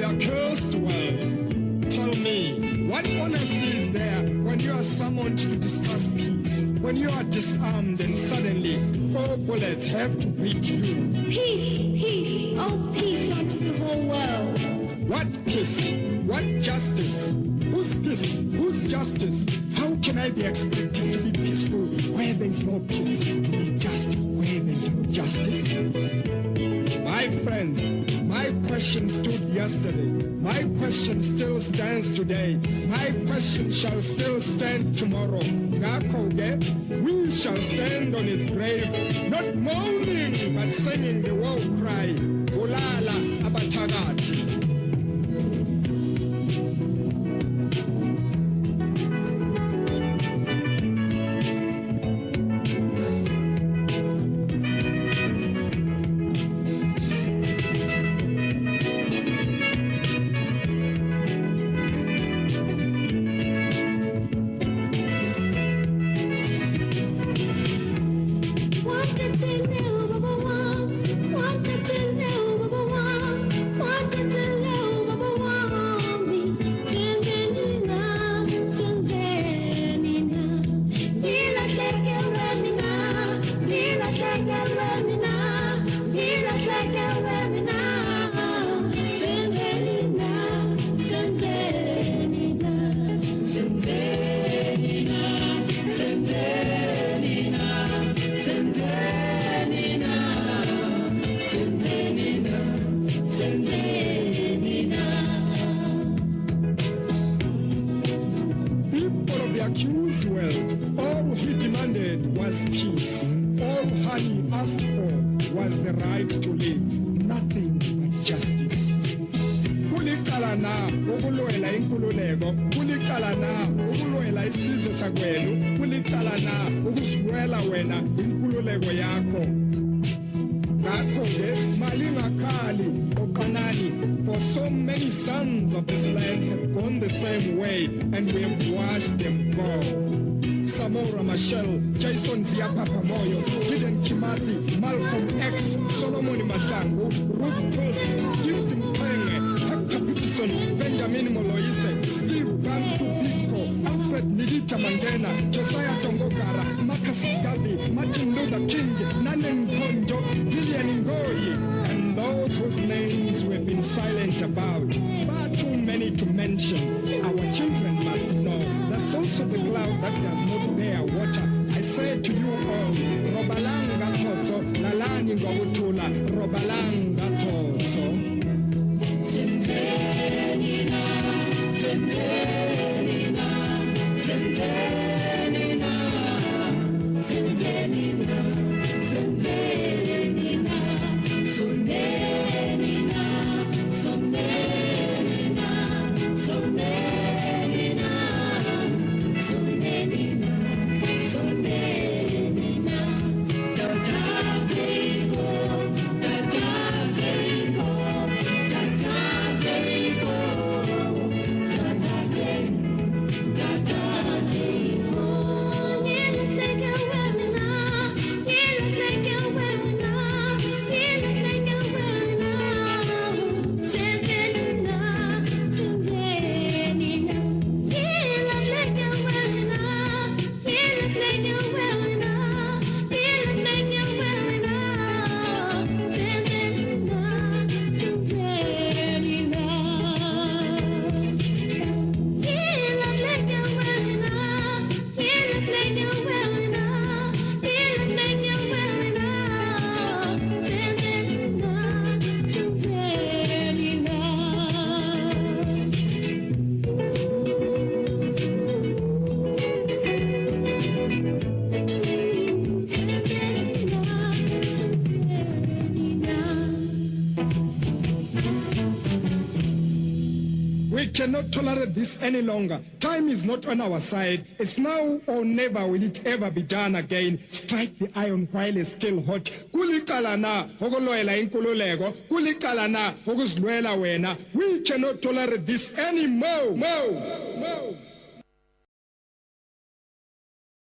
accursed world. Tell me, what honesty is there when you are summoned to discuss peace? When you are disarmed and suddenly 4 bullets have to beat you? Peace, peace, oh peace unto the whole world. What peace? What justice? Whose peace? Whose justice? How can I be expected to be peaceful where there is no peace? To be just where there is no justice? My friends, my question stood yesterday. My question still stands today. My question shall still stand tomorrow. We shall stand on his grave, not mourning, but singing the war cry. Ulala abathakathi. People of the accused world, all he demanded was peace. All Hani asked for was the right to live, nothing but justice. Kulicala na ukulwela inkululeko, kulicala na ukulwela isizwe sakwenu, kulicala na ukusiwela wena inkululeko yakho. Ngakho-ke malingakhali okanani, for so many sons of this land have gone the same way and we have watched them go. Samora Machel, Jason Ziapapa Moyo, Gideon Kimathi, Malcolm X, Solomon Mahlangu, Ruth First, Gifting Penge, Hector Peterson, Benjamin Moloise, Steve Van Kubiko, Alfred Nigita Mangena, Josiah Tongogara, Marcus Garvey, Martin Luther King, Nanen Konjo, Lillian Ngoyi, and those whose names we've been silent about. Far too many to mention. Our children must know the source of the cloud that does not bear water. I say to you all, Robalanga Kozo, Lalani Ngobutula, Robalanga Kozo. Sentenina, Sentenina, Sentenina, Sentenina, Sentenina, Sunenina, Sunenina, Sunenina, Sunenina, Sunenina, Tatatego, Tatatego, Tatatego, Tatatego, Tatatego. You look like a webinar, you look like a webinar, you look like a webinar. Sentenina, Sentenina, you look like a webinar, you look like a webinar, you look like a webinar. Sentenina, Sentenina, you look like a webinar, you look like a webinar, you look like a webinar. Sentenina, Sentenina. We cannot tolerate this any longer. Time is not on our side. It's now or never will it ever be done again. Strike the iron while it's still hot. Kulicala na ukulwela inkululeko, kulicala na ukuzilwela wena. We cannot tolerate this anymore.